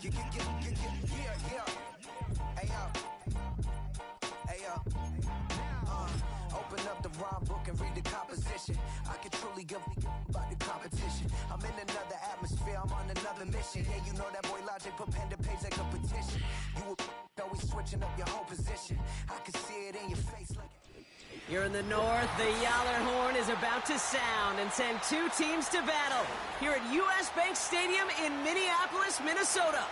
Yeah. Hey, yo. Open up the rhyme book and read the composition. I can truly give about the competition. I'm in another atmosphere, I'm on another mission. Yeah, you know that boy Logic put pen to page like a petition. You always switching up your whole position. I can see it in your face like... Here in the north, the Yaller horn is about to sound and send two teams to battle here at U.S. Bank Stadium in Minneapolis, Minnesota.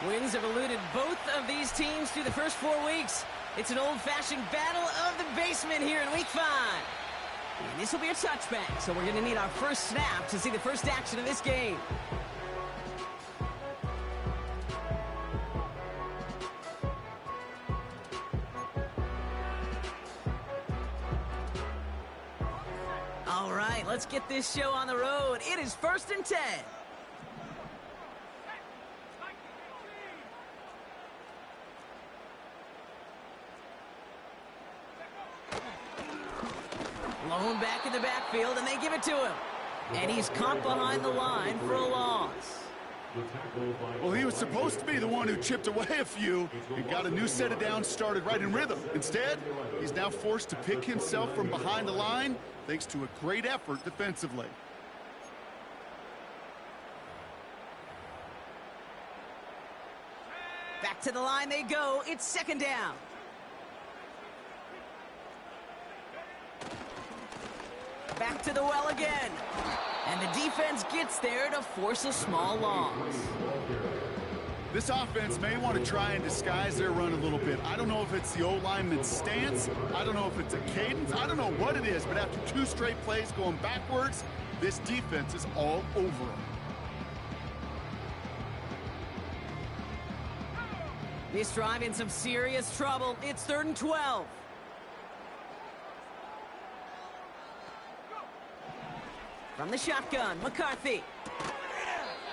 Wins have eluded both of these teams through the first 4 weeks. It's an old-fashioned battle of the basement here in Week 5. And this will be a touchback, so we're going to need our first snap to see the first action of this game. All right, let's get this show on the road. It is 1st and 10. Blown back in the backfield, and they give it to him. And he's caught behind the line for a loss. Well, he was supposed to be the one who chipped away a few and got a new set of downs started right in rhythm. Instead, he's now forced to pick himself from behind the line thanks to a great effort defensively. Back to the line they go. It's 2nd down. Back to the well again. And the defense gets there to force a small loss. This offense may want to try and disguise their run a little bit. I don't know if it's the O-lineman's stance. I don't know if it's a cadence. I don't know what it is, but after 2 straight plays going backwards, this defense is all over them. This drive in some serious trouble. It's 3rd and 12. From the shotgun, McCarthy.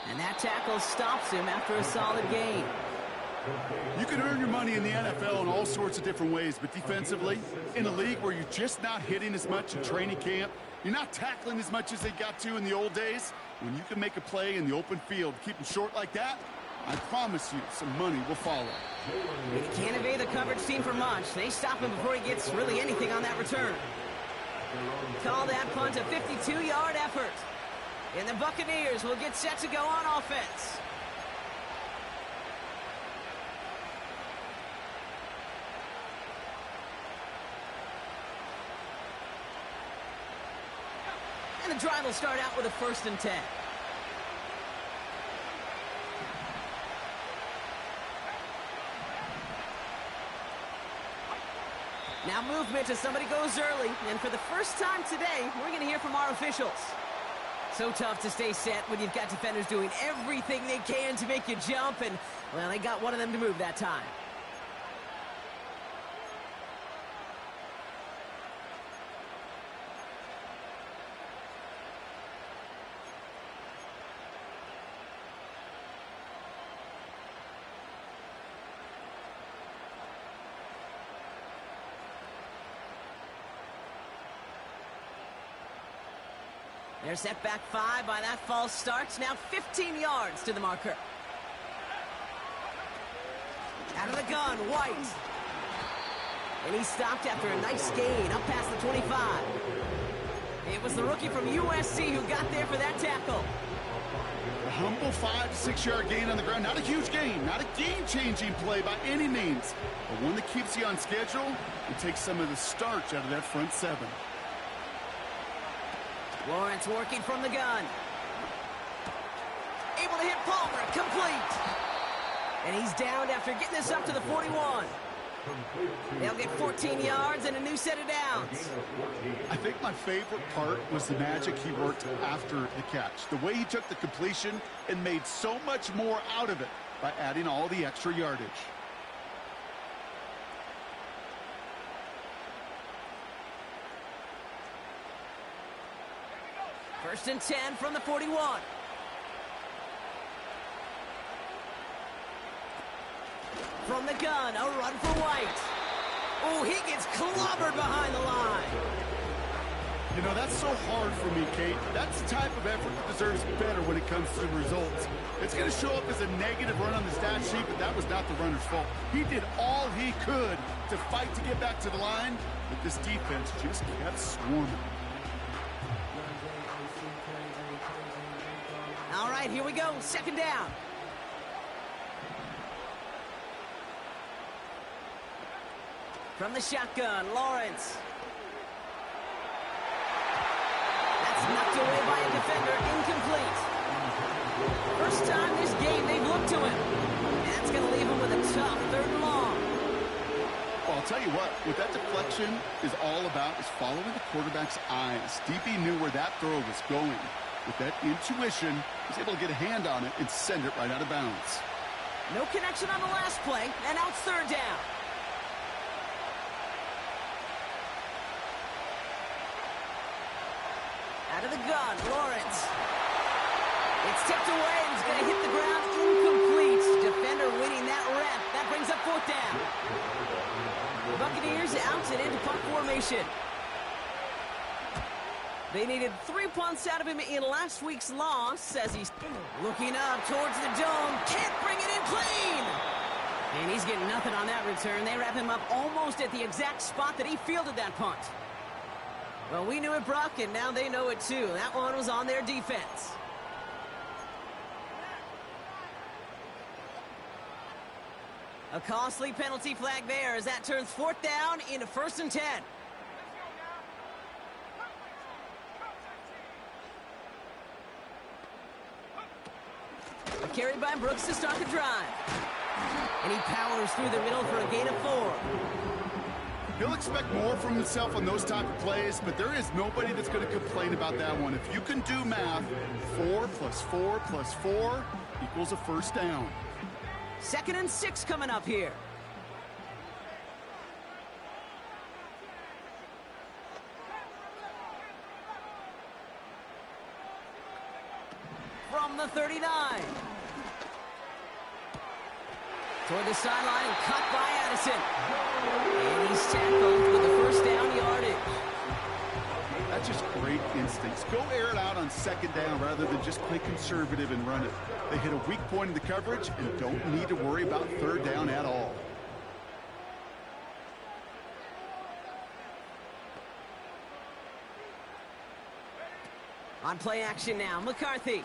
And that tackle stops him after a solid gain. You can earn your money in the NFL in all sorts of different ways, but defensively, in a league where you're just not hitting as much in training camp, you're not tackling as much as they got to in the old days, when you can make a play in the open field, keep them short like that, I promise you some money will follow. He can't evade the coverage team for much. They stop him before he gets really anything on that return. Call that punt a 52-yard effort. And the Buccaneers will get set to go on offense. And the drive will start out with a 1st and 10. Now movement as somebody goes early. And for the first time today, we're going to hear from our officials. So tough to stay set when you've got defenders doing everything they can to make you jump. And, well, they got one of them to move that time. They're set back 5 by that false start. Now 15 yards to the marker. Out of the gun, White. And he stopped after a nice gain up past the 25. It was the rookie from USC who got there for that tackle. A humble 5 to 6 yard gain on the ground. Not a huge gain, not a game-changing play by any means, but one that keeps you on schedule and takes some of the starch out of that front 7. Lawrence working from the gun. Able to hit Palmer, complete. And he's downed after getting this up to the 41. They'll get 14 yards and a new set of downs. I think my favorite part was the magic he worked after the catch. The way he took the completion and made so much more out of it by adding all the extra yardage. First and 10 from the 41. From the gun, a run for White. Oh, he gets clobbered behind the line. You know, that's so hard for me, Kate. That's the type of effort that deserves better when it comes to results. It's going to show up as a negative run on the stat sheet, but that was not the runner's fault. He did all he could to fight to get back to the line, but this defense just kept swarming. All right, here we go. Second down. From the shotgun, Lawrence. That's knocked away by a defender, incomplete. First time this game they've looked to him. And that's going to leave him with a tough 3rd and long. Well, I'll tell you what that deflection is all about is following the quarterback's eyes. DB knew where that throw was going. With that intuition, he was able to get a hand on it and send it right out of bounds. No connection on the last play, and now it's 3rd down. Out of the gun, Lawrence. It's tipped away, and it's going to hit the ground incomplete. Defender winning that rep. That brings up 4th down. The Buccaneers out and into punt formation. They needed 3 punts out of him in last week's loss as he's looking up towards the dome. Can't bring it in clean. And he's getting nothing on that return. They wrap him up almost at the exact spot that he fielded that punt. Well, we knew it, Brock, and now they know it too. That one was on their defense. A costly penalty flag there as that turns 4th down into 1st and 10. A carry by Brooks to start the drive. And he powers through the middle for a gain of 4. He'll expect more from himself on those type of plays, but there is nobody that's going to complain about that one. If you can do math, 4 plus 4 plus 4 equals a 1st down. 2nd and 6 coming up here. From the 39. Toward the sideline and cut by Addison. And he's tackled with the 1st down yardage. That's just great instincts. Go air it out on 2nd down rather than just play conservative and run it. They hit a weak point in the coverage and don't need to worry about 3rd down at all. On play action now, McCarthy.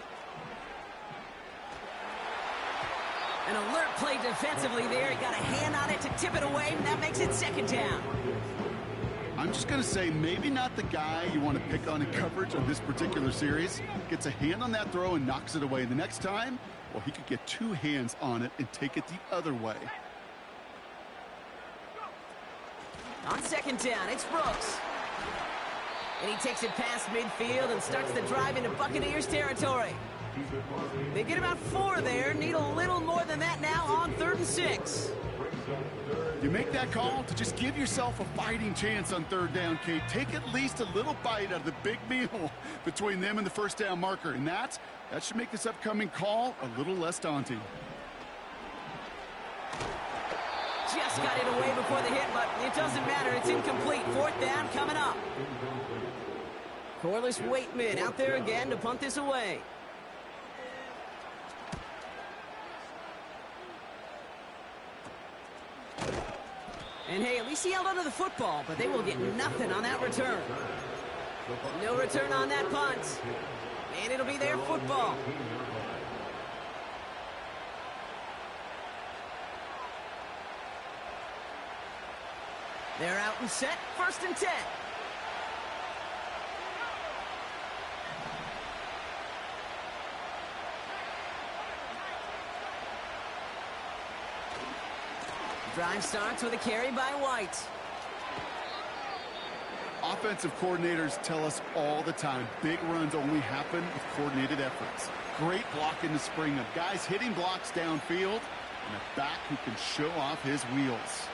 An alert play defensively there. He got a hand on it to tip it away, and that makes it 2nd down. I'm just going to say maybe not the guy you want to pick on in coverage on this particular series. Gets a hand on that throw and knocks it away. The next time, well, he could get 2 hands on it and take it the other way. On 2nd down, it's Brooks. And he takes it past midfield and starts the drive into Buccaneers territory. They get about 4 there. Need a little more than that now on 3rd and 6. You make that call to just give yourself a fighting chance on 3rd down, Kate. Take at least a little bite out of the big meal between them and the 1st down marker. And that should make this upcoming call a little less daunting. Just got it away before the hit, but it doesn't matter. It's incomplete. 4th down coming up. Corliss Waitman out there again to punt this away. And hey, at least he held onto the football, but they will get nothing on that return. No return on that punt. And it'll be their football. They're out and set. 1st and 10. Drive starts with a carry by White. Offensive coordinators tell us all the time, big runs only happen with coordinated efforts. Great block in the spring of guys hitting blocks downfield and a back who can show off his wheels.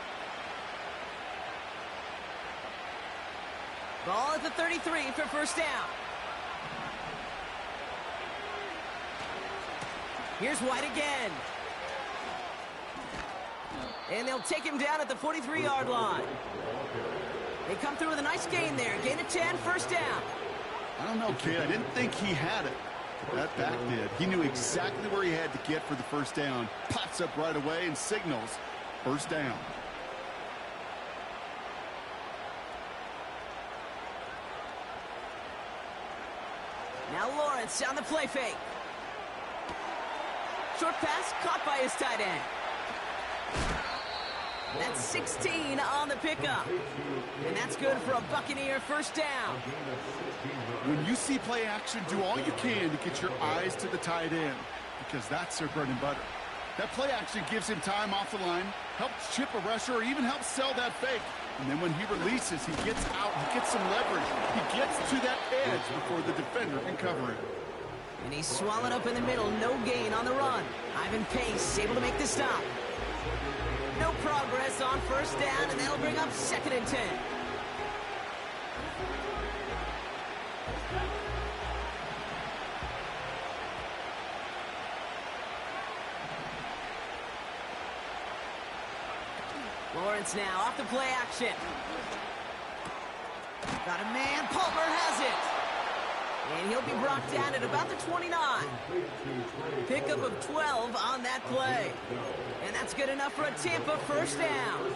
Ball at the 33 for 1st down. Here's White again. And they'll take him down at the 43-yard line. They come through with a nice gain there. Gain of 10, first down. I don't know, kid. I didn't think he had it. That back did. He knew exactly where he had to get for the first down. Pops up right away and signals first down. Now Lawrence on the play fake. Short pass caught by his tight end. That's 16 on the pickup. And that's good for a Buccaneer first down. When you see play action, do all you can to get your eyes to the tight end, because that's their bread and butter. That play action gives him time off the line, helps chip a rusher, or even helps sell that fake. And then when he releases, he gets out, he gets some leverage. He gets to that edge before the defender can cover him. And he's swallowed up in the middle, no gain on the run. Ivan Pace able to make the stop. No progress on first down, and that'll bring up 2nd and 10. Lawrence now off the play action. Got a man, Palmer has it. And he'll be brought down at about the 29. Pickup of 12 on that play. And that's good enough for a Tampa first down.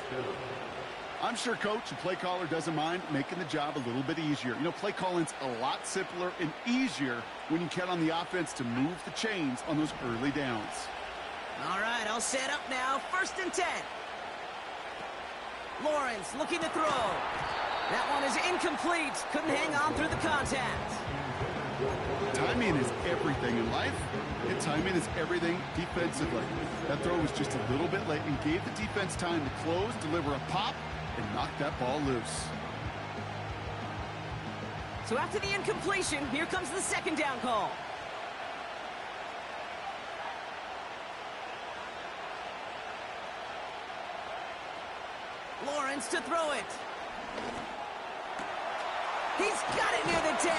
I'm sure coach and play caller doesn't mind making the job a little bit easier. You know, play calling's a lot simpler and easier when you count on the offense to move the chains on those early downs. All right, all set up now. 1st and 10. Lawrence looking to throw. That one is incomplete. Couldn't hang on through the contact. Timing is everything in life, and timing is everything defensively. That throw was just a little bit late and gave the defense time to close, deliver a pop, and knock that ball loose. So after the incompletion, here comes the 2nd down call. Lawrence to throw it. He's got it near the 10.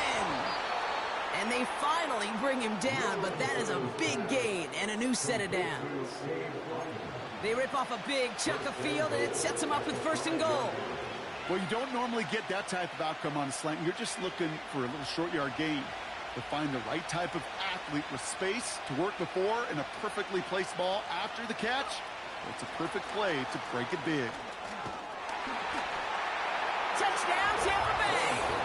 And they finally bring him down, but that is a big gain and a new set of downs. They rip off a big chunk of field, and it sets them up with 1st and goal. Well, you don't normally get that type of outcome on a slant. You're just looking for a little short yard gain. To find the right type of athlete with space to work before and a perfectly placed ball after the catch, it's a perfect play to break it big. Touchdown, Tampa Bay!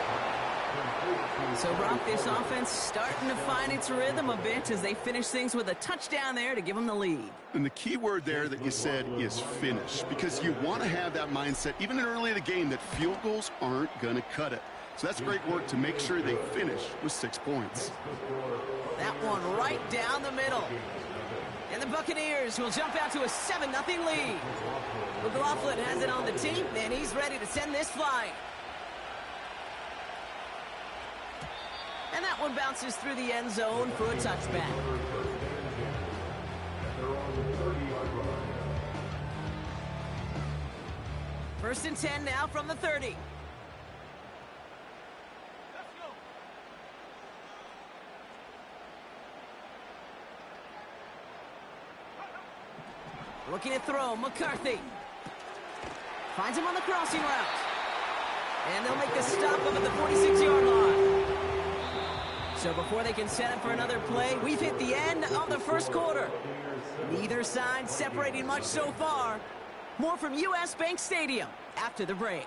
So, Brock, this offense starting to find its rhythm a bit as they finish things with a touchdown there to give them the lead. And the key word there that you said is finish, because you want to have that mindset, even early in the game, that field goals aren't going to cut it. So that's great work to make sure they finish with 6 points. That one right down the middle. And the Buccaneers will jump out to a 7-0 lead. McLaughlin has it on the team, and he's ready to send this flying. And that one bounces through the end zone for a touchback. First and 10 now from the 30. Looking to throw, McCarthy. Finds him on the crossing route. And they'll make the stop up at the 46-yard line. So before they can set up for another play, we've hit the end of the first quarter. Neither side separating much so far. More from U.S. Bank Stadium after the break.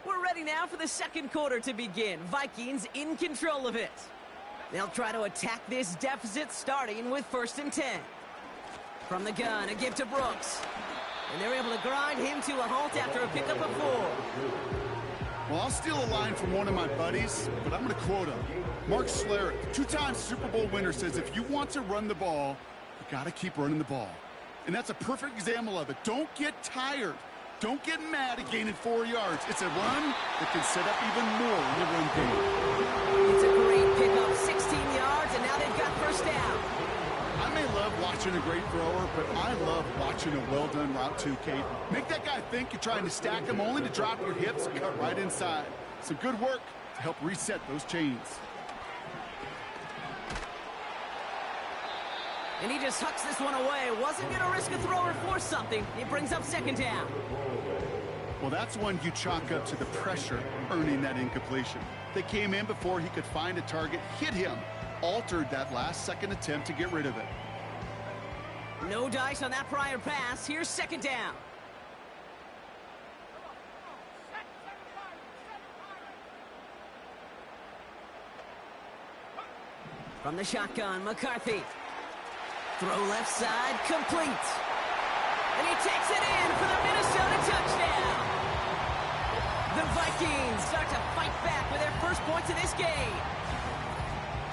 We're ready now for the second quarter to begin. Vikings in control of it. They'll try to attack this deficit starting with 1st and 10. From the gun, a give to Brooks. And they're able to grind him to a halt after a pickup of 4. Well, I'll steal a line from one of my buddies, but I'm going to quote him. Mark Schlereth, 2-time Super Bowl winner, says if you want to run the ball, you got to keep running the ball. And that's a perfect example of it. Don't get tired. Don't get mad at gaining 4 yards. It's a run that can set up even more in the run game. It's a great pickup, 16 yards, and now they've got first down. I may love watching a great thrower, but I love watching a well-done route too, Kate. Make that guy think you're trying to stack him only to drop your hips and cut right inside. Some good work to help reset those chains. And he just hucks this one away. Wasn't going to risk a throw or force something. It brings up second down. Well, that's one you chalk up to the pressure earning that incompletion. They came in before he could find a target, hit him, altered that last-second attempt to get rid of it. No dice on that prior pass. Here's second down. From the shotgun, McCarthy. Throw left side, complete. And he takes it in for the Minnesota touchdown. The Vikings start to fight back with their first points of this game.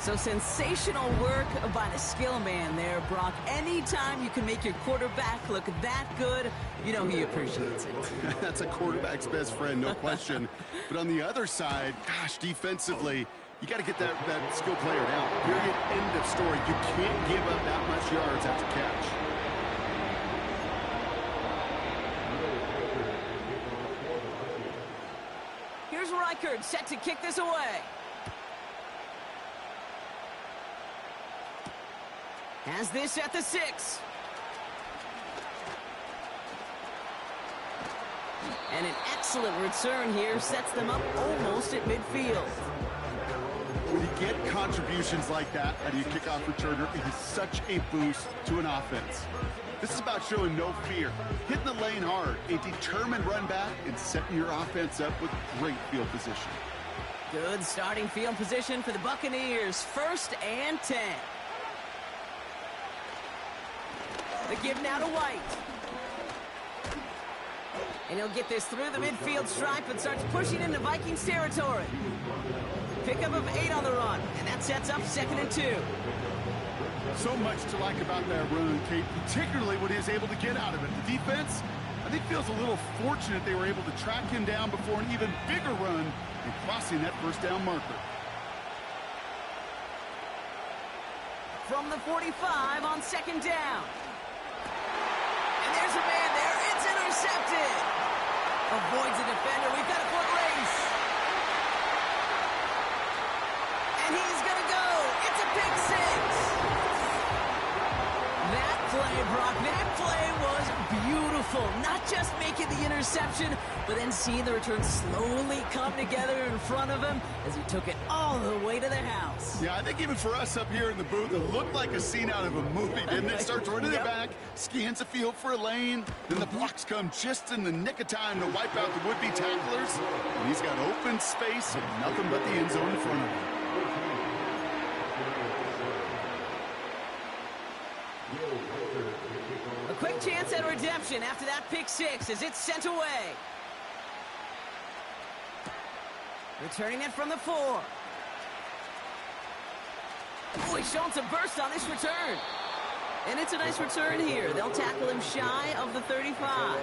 So sensational work by the skill man there, Brock. Anytime you can make your quarterback look that good, you know he appreciates it. That's a quarterback's best friend, no question. But on the other side, gosh, defensively, you got to get that skill player down. Period. End of story. You can't give up that much yards after catch. Here's Reichard set to kick this away. Has this at the 6. And an excellent return here sets them up almost at midfield. When you get contributions like that out of your kickoff returner, it is such a boost to an offense. This is about showing no fear, hitting the lane hard, a determined run back, and setting your offense up with great field position. Good starting field position for the Buccaneers. 1st and 10. The give now to White. And he'll get this through the midfield stripe and starts pushing into Vikings territory. Pickup of 8 on the run, and that sets up 2nd and 2. So much to like about that run, Kate, particularly what he was able to get out of it. The defense, I think, feels a little fortunate they were able to track him down before an even bigger run and crossing that first down marker. From the 45 on 2nd down. And there's a man there. It's intercepted. Avoids the defender. We've got a foot race. And he's going to go. It's a pick 6. That play, Brock, that play was beautiful. Not just making the interception, but then seeing the return slowly come together in front of him as he took it all the way to the house. Yeah, I think even for us up here in the booth, it looked like a scene out of a movie, didn't it? Starts running it back, scans the field for a lane, then the blocks come just in the nick of time to wipe out the would-be tacklers, and he's got open space and nothing but the end zone in front of him. A quick chance at redemption after that pick 6 as it's sent away. Returning it from the 4. Oh, he's showing some burst on this return. And it's a nice return here. They'll tackle him shy of the 35.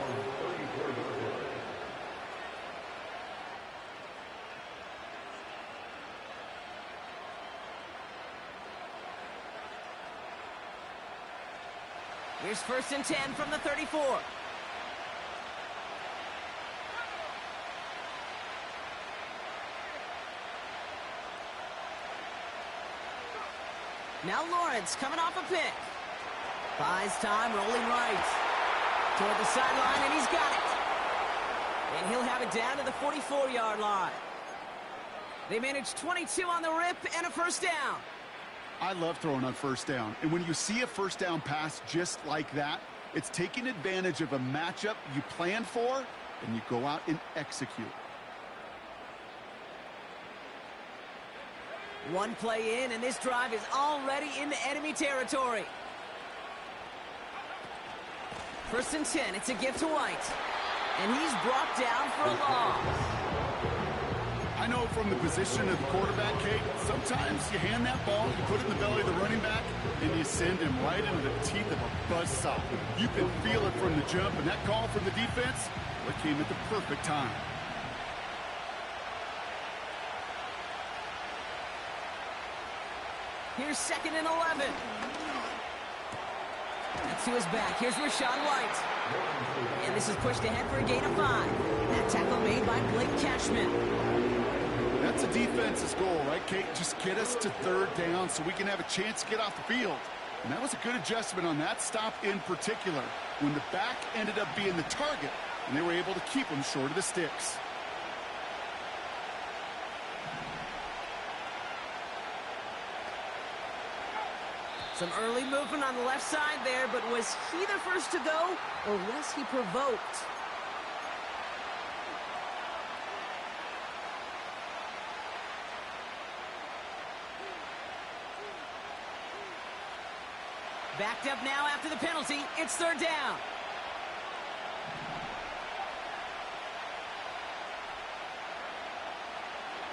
Here's 1st and 10 from the 34. Now Lawrence coming off a pick. Buys time, rolling right. Toward the sideline, and he's got it. And he'll have it down to the 44-yard line. They managed 22 on the rip and a first down. I love throwing on first down. And when you see a first down pass just like that, it's taking advantage of a matchup you planned for, and you go out and execute. One play in, and this drive is already into enemy territory. 1st and 10, it's a give to White. And he's brought down for a loss. I know from the position of the quarterback, Kate, sometimes you hand that ball, you put it in the belly of the running back, and you send him right into the teeth of a buzzsaw. You can feel it from the jump, and that call from the defense, well, it came at the perfect time. Here's 2nd and 11. That's to his back. Here's Rachaad White. And this is pushed ahead for a gain of 5. That tackle made by Blake Cashman. That's a defense's goal, right, Kate? Just get us to 3rd down so we can have a chance to get off the field. And that was a good adjustment on that stop in particular, when the back ended up being the target, and they were able to keep him short of the sticks. Some early movement on the left side there, but was he the first to go, or was he provoked? Backed up now after the penalty. It's third down.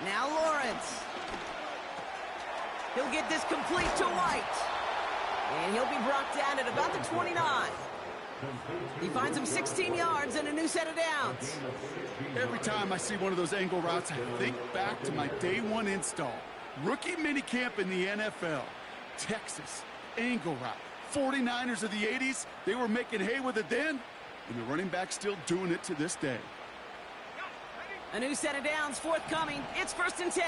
Now Lawrence. He'll get this complete to White. And he'll be brought down at about the 29. He finds him 16 yards and a new set of downs. Every time I see one of those angle routes, I think back to my day one install. Rookie minicamp in the NFL. Texas, angle route. 49ers of the 80s, they were making hay with it then, and the running back's still doing it to this day. A new set of downs forthcoming. It's 1st and 10.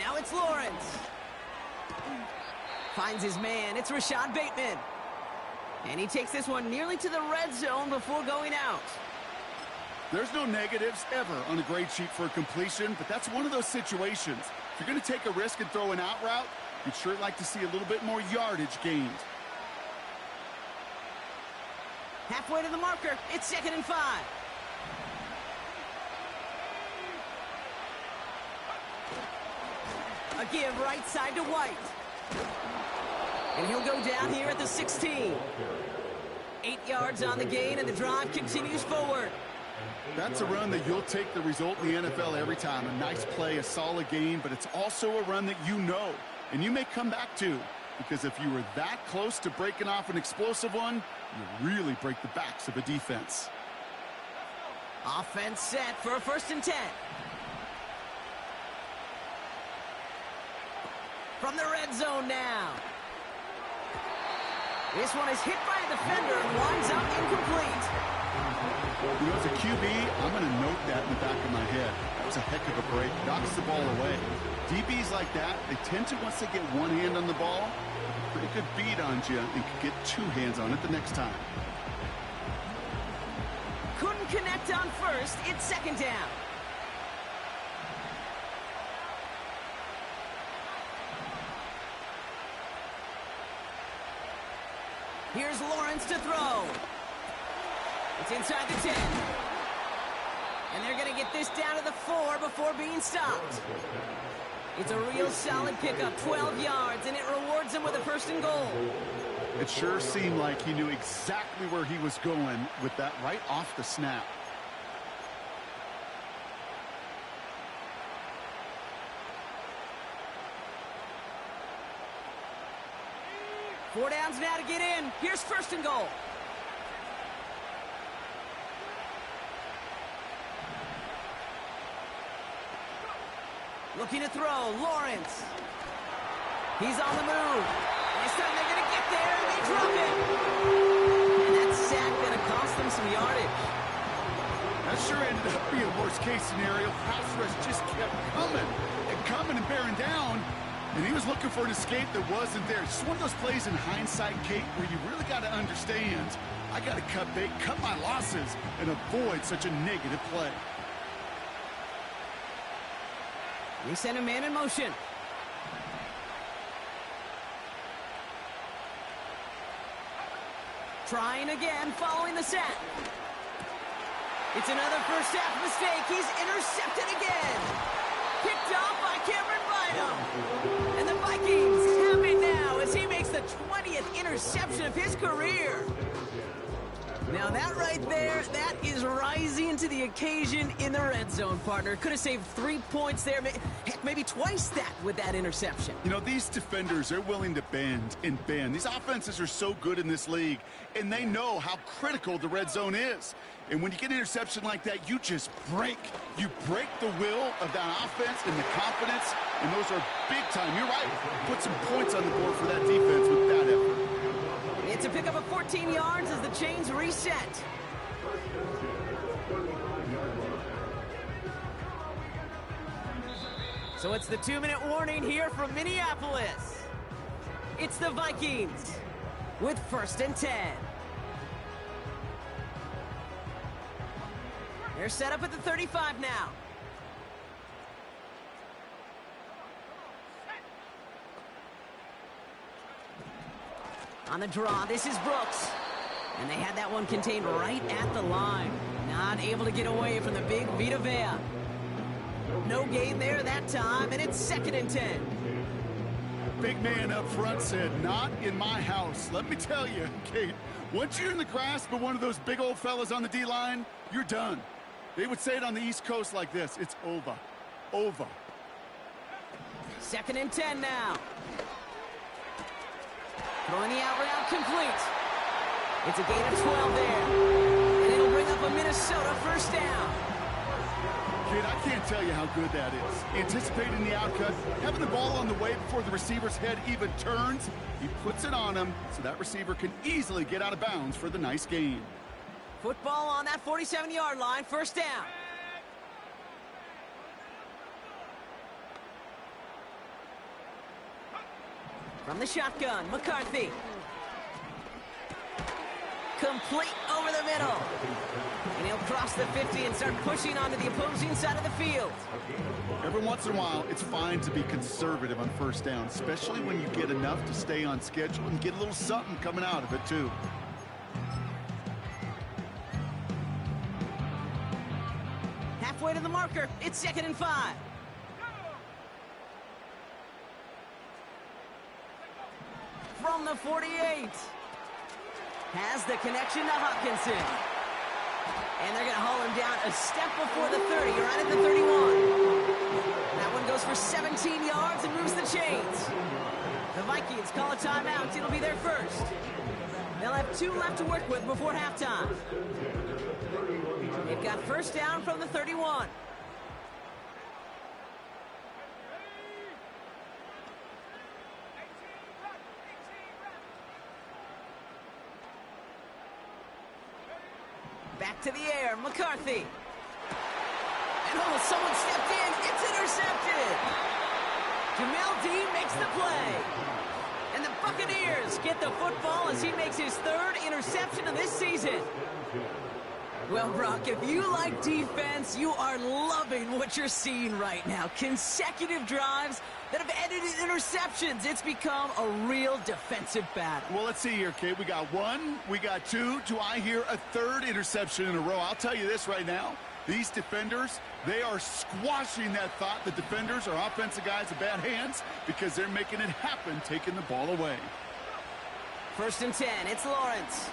Now it's Lawrence. Finds his man. It's Rashad Bateman. And he takes this one nearly to the red zone before going out. There's no negatives ever on a grade sheet for a completion, but that's one of those situations. If you're going to take a risk and throw an out route, you'd sure like to see a little bit more yardage gained. Halfway to the marker. It's 2nd and 5. A give right side to White. And he'll go down here at the 16. 8 yards on the gain, and the drive continues forward. That's a run that you'll take the result in the NFL every time. A nice play, a solid gain, but it's also a run that you know, and you may come back to, because if you were that close to breaking off an explosive one, you really break the backs of a defense. Offense set for a 1st and 10. From the red zone now. This one is hit by a defender and winds up incomplete. You know, as a QB, I'm going to note that in the back of my head. That was a heck of a break. Knocks the ball away. DBs like that, they tend to, once they get one hand on the ball, pretty good beat on you and could get 2 hands on it the next time. Couldn't connect on first. It's 2nd down. Here's Lawrence to throw. It's inside the 10. And they're going to get this down to the 4 before being stopped. It's a real solid pickup, 12 yards, and it rewards him with a 1st and goal. It sure seemed like he knew exactly where he was going with that right off the snap. Four downs now to get in. Here's 1st and goal. Looking to throw, Lawrence. He's on the move. This time they're going to get there, and they drop it. And that sack going to cost them some yardage. That sure ended up being a worst-case scenario. Pass rush just kept coming and bearing down. And he was looking for an escape that wasn't there. It's one of those plays in hindsight, Kate, where you really got to understand, I got to cut bait, cut my losses, and avoid such a negative play. They send a man in motion. Trying again, following the sack. It's another first half mistake. He's intercepted again. Picked off by Cameron Bynum. And the Vikings have it now as he makes the 20th interception of his career. Now that right there, that is rising to the occasion in the red zone, partner. Could have saved 3 points there, heck, maybe twice that with that interception. You know, these defenders, they're willing to bend and bend. These offenses are so good in this league, and they know how critical the red zone is. And when you get an interception like that, you just break. You break the will of that offense and the confidence, and those are big time. You're right. Put some points on the board for that defense with that effort. It's a pickup of 14 yards as the chains reset. So it's the 2-minute warning here from Minneapolis. It's the Vikings with 1st and 10. They're set up at the 35 now. On the draw, this is Brooks. And they had that one contained right at the line. Not able to get away from the big Vita Vea. No gain there that time, and it's 2nd and 10. Big man up front said, not in my house. Let me tell you, Kate, once you're in the grasp of one of those big old fellas on the D-line, you're done. They would say it on the East Coast like this. It's over. Over. 2nd and 10 now. Throwing the out route complete. It's a gain of 12 there. And it'll bring up a Minnesota 1st down. Kid, I can't tell you how good that is. Anticipating the outcut, having the ball on the way before the receiver's head even turns. He puts it on him so that receiver can easily get out of bounds for the nice gain. Football on that 47-yard line, 1st down. From the shotgun, McCarthy. Complete over the middle. And he'll cross the 50 and start pushing onto the opposing side of the field. Every once in a while, it's fine to be conservative on 1st down, especially when you get enough to stay on schedule and get a little something coming out of it, too. Halfway to the marker, it's 2nd and 5. From the 48. Has the connection to Hopkinson. And they're going to haul him down a step before the 30, right at the 31. That one goes for 17 yards and moves the chains. The Vikings call a timeout. It'll be their first. They'll have 2 left to work with before halftime. They've got 1st down from the 31. Back to the air, McCarthy. And oh, someone stepped in. It's intercepted. Jamel Dean makes the play. And the Buccaneers get the football as he makes his 3rd interception of this season. Well, Brock, if you like defense, you are loving what you're seeing right now. Consecutive drives that have ended in interceptions. It's become a real defensive battle. Well, let's see here, Kate. We got 1, we got 2. Do I hear a 3rd interception in a row? I'll tell you this right now. These defenders, they are squashing that thought. The defenders are offensive guys in bad hands because they're making it happen, taking the ball away. 1st and 10. It's Lawrence.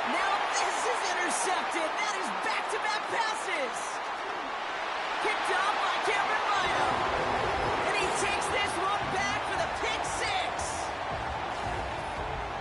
Now this is intercepted. That is back-to-back passes. Picked up by Cameron Mayo. And he takes this one back for the pick 6.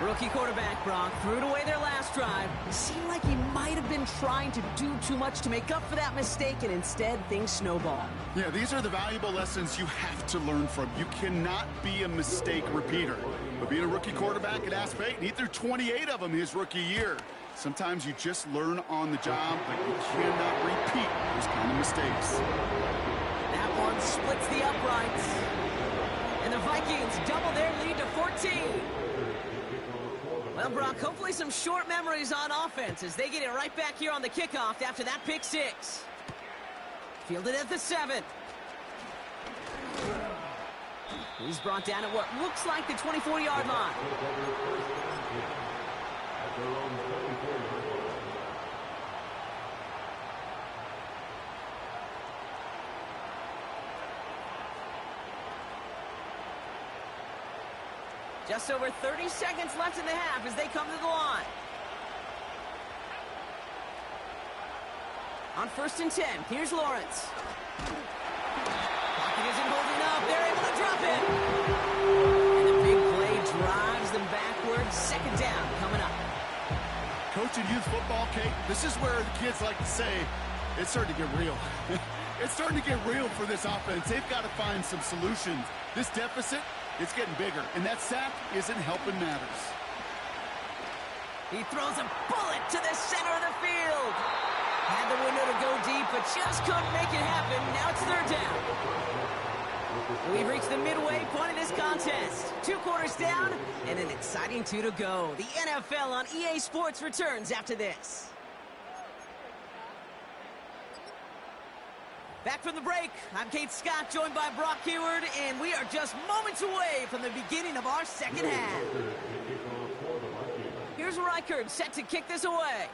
Rookie quarterback, Brock, threw it away their last drive. Seemed like he might have been trying to do too much to make up for that mistake, and instead things snowballed. Yeah, these are the valuable lessons you have to learn from. You cannot be a mistake repeater. But being a rookie quarterback at App State, he threw 28 of them his rookie year. Sometimes you just learn on the job, but you cannot repeat those kind of mistakes. That one splits the uprights. And the Vikings double their lead to 14. Well, Brock, hopefully some short memories on offense as they get it right back here on the kickoff after that pick 6. Fielded at the 7. He's brought down at what looks like the 24-yard line. Just over 30 seconds left in the half as they come to the line. On 1st and 10, here's Lawrence. Pocket isn't holding up. They're able to drop it. And the big play drives them backwards. 2nd down coming up. Coaching youth football, Kate, this is where the kids like to say, it's starting to get real. It's starting to get real for this offense. They've got to find some solutions. This deficit, it's getting bigger, and that sack isn't helping matters. He throws a bullet to the center of the field. Had the window to go deep, but just couldn't make it happen. Now it's third down. We've reached the midway point of this contest. 2 quarters down, and an exciting 2 to go. The NFL on EA Sports returns after this. Back from the break, I'm Kate Scott, joined by Brock Heward, and we are just moments away from the beginning of our second half. Here's Reichard, set to kick this away.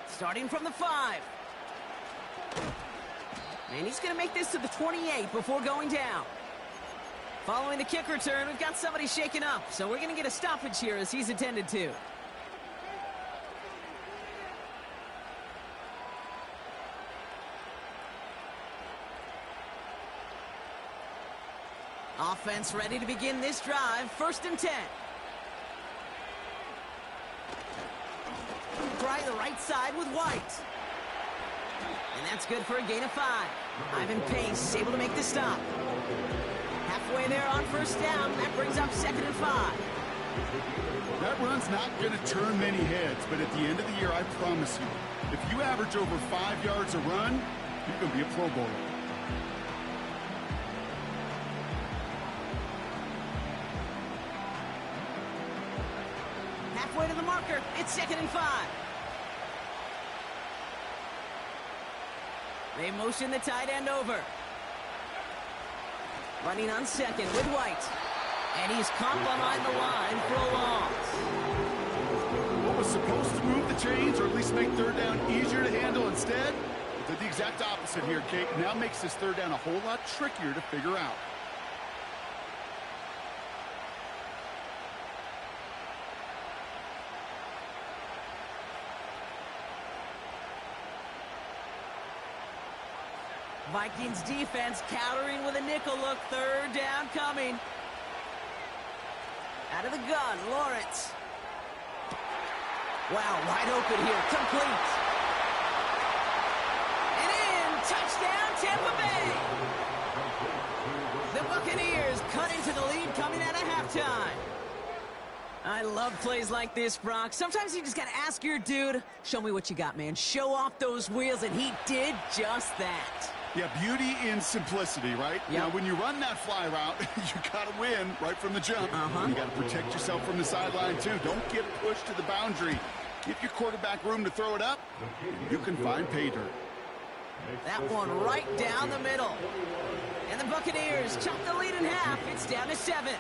Starting from the 5. And he's going to make this to the 28 before going down. Following the kick return, we've got somebody shaken up, so we're going to get a stoppage here as he's intended to. Offense ready to begin this drive. 1st and 10. Try the right side with White. And that's good for a gain of 5. Ivan Pace able to make the stop. Halfway there on 1st down. That brings up 2nd and 5. That run's not going to turn many heads, but at the end of the year, I promise you, if you average over 5 yards a run, you're going to be a Pro Bowler. Halfway to the marker. It's 2nd and 5. They motion the tight end over. Running on 2nd with White. And he's caught behind the line for a loss. What was supposed to move the chains, or at least make 3rd down easier to handle instead, did the exact opposite here, Kate. Now makes this 3rd down a whole lot trickier to figure out. Vikings defense countering with a nickel look. 3rd down coming. Out of the gun, Lawrence. Wow, wide open here. Complete. And in. Touchdown, Tampa Bay. The Buccaneers cut into the lead coming out of halftime. I love plays like this, Brock. Sometimes you just got to ask your dude, show me what you got, man. Show off those wheels, and he did just that. Yeah, beauty in simplicity, right? Yep. Now, when you run that fly route, you got to win right from the jump. You got to protect yourself from the sideline, too. Don't get pushed to the boundary. Give your quarterback room to throw it up. You can find pay dirt. That one right down the middle. And the Buccaneers chop the lead in half. It's down to 7.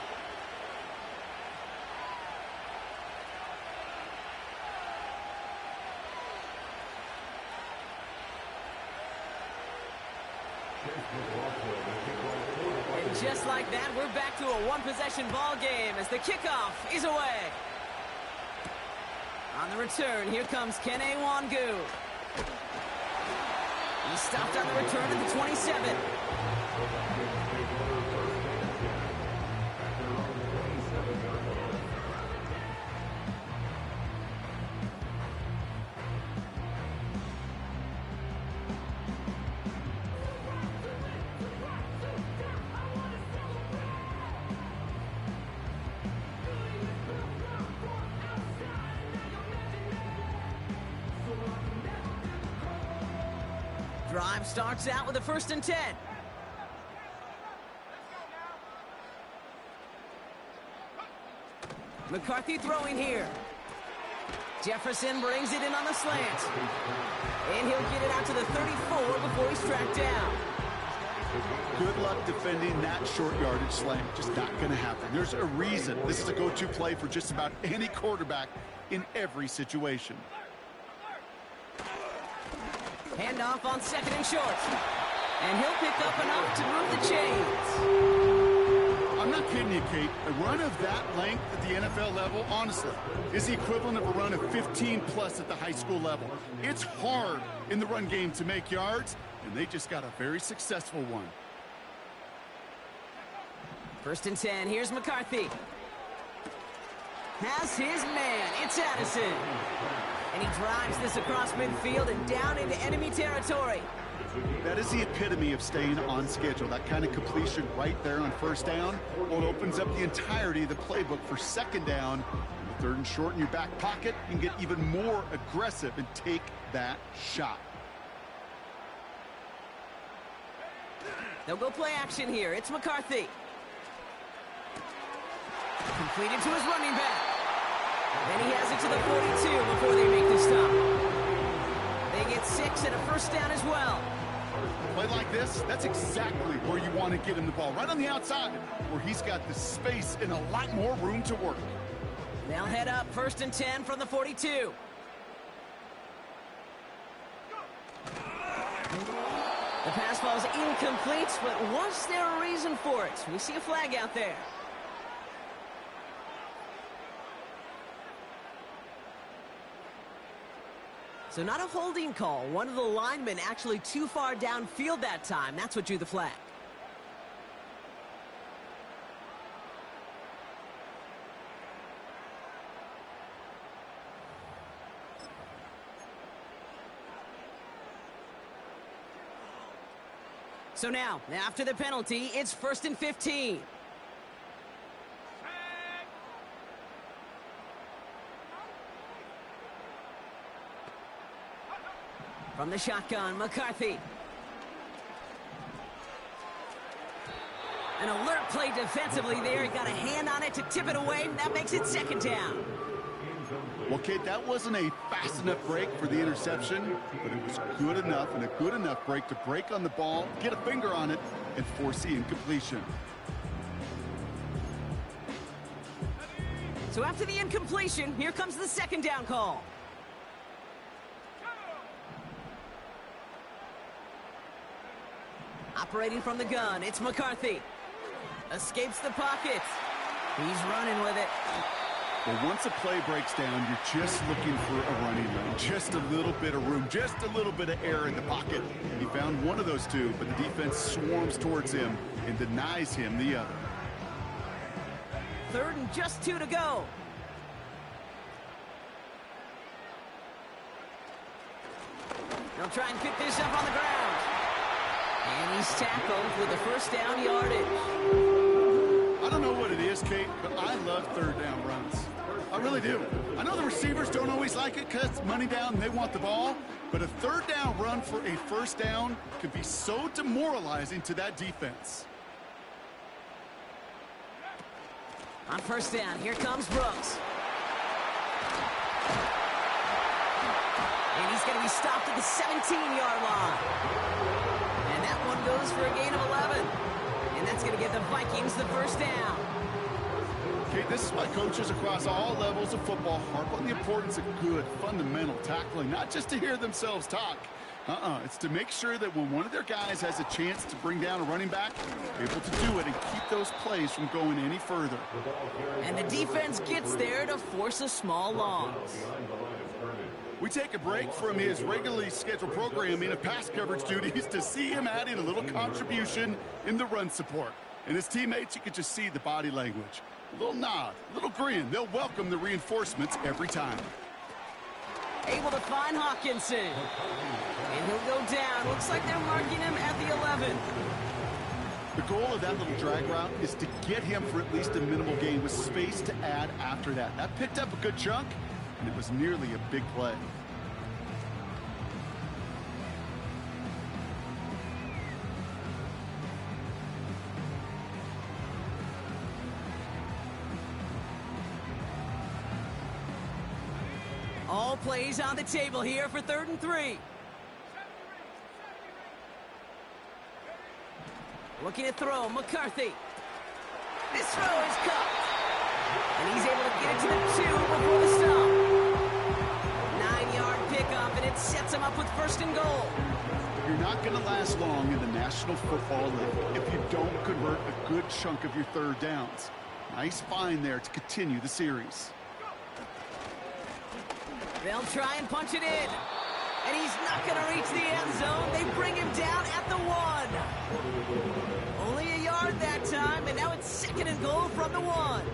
And just like that, we're back to a one-possession ball game as the kickoff is away. On the return, here comes Kene Wangu. He stopped on the return to the 27. Drive starts out with a 1st and 10. McCarthy throwing here. Jefferson brings it in on the slant. And he'll get it out to the 34 before he's tracked down. Good luck defending that short yardage slant. Just not going to happen. There's a reason this is a go-to play for just about any quarterback in every situation. Handoff on 2nd and short. And he'll pick up enough to move the chains. I'm not kidding you, Kate. A run of that length at the NFL level, honestly, is the equivalent of a run of 15-plus at the high school level. It's hard in the run game to make yards, and they just got a very successful one. 1st and 10. Here's McCarthy. Has his man. It's Addison. And he drives this across midfield and down into enemy territory. That is the epitome of staying on schedule. That kind of completion right there on 1st down. Well, it opens up the entirety of the playbook for 2nd down. Third and short in your back pocket, you can get even more aggressive and take that shot. They'll go play action here. It's McCarthy. Completed to his running back. Then he has it to the 42 before they make the stop. They get 6 and a first down as well. Play like this, that's exactly where you want to get him the ball. Right on the outside, where he's got the space and a lot more room to work. They'll head up 1st and 10 from the 42. The pass ball's incomplete, but was there a reason for it? We see a flag out there. So not a holding call. One of the linemen actually too far downfield that time. That's what drew the flag. So now, after the penalty, it's 1st and 15. From the shotgun, McCarthy. An alert play defensively there. He got a hand on it to tip it away. That makes it 2nd down. Well, Kate, that wasn't a fast enough break for the interception, but it was good enough and a good enough break to break on the ball, get a finger on it, and force the incompletion. So after the incompletion, here comes the 2nd down call. Operating from the gun, it's McCarthy. Escapes the pocket. He's running with it. Well, once a play breaks down, you're just looking for a running lane. Just a little bit of room, just a little bit of air in the pocket. He found one of those two, but the defense swarms towards him and denies him the other. 3rd and just 2 to go. They'll try and pick this up on the ground. And he's tackled with the 1st down yardage. I don't know what it is, Kate, but I love 3rd down runs. I really do. I know the receivers don't always like it because it's money down and they want the ball, but a 3rd down run for a 1st down could be so demoralizing to that defense. On 1st down, here comes Brooks. And he's going to be stopped at the 17-yard line. And that one goes for a gain of 11. And that's going to get the Vikings the 1st down. Okay, this is why coaches across all levels of football harp on the importance of good, fundamental tackling, not just to hear themselves talk. It's to make sure that when one of their guys has a chance to bring down a running back, they're able to do it and keep those plays from going any further. And the defense gets there to force a small loss. We take a break from his regularly scheduled programming of pass coverage duties to see him adding a little contribution in the run support. And his teammates, you could just see the body language. A little nod, a little grin. They'll welcome the reinforcements every time. Able to find Hawkinson. And he'll go down. Looks like they're marking him at the 11. The goal of that little drag route is to get him for at least a minimal gain with space to add after that. That picked up a good chunk, and it was nearly a big play. All plays on the table here for 3rd and 3. Looking to throw, McCarthy. This throw is caught. And he's able to get it to the 2 before the stop. 9-yard pickup, and it sets him up with 1st and goal. You're not going to last long in the National Football League if you don't convert a good chunk of your 3rd downs. Nice find there to continue the series. They'll try and punch it in. And he's not going to reach the end zone. They bring him down at the 1. Only a yard that time, and now it's 2nd and goal from the 1.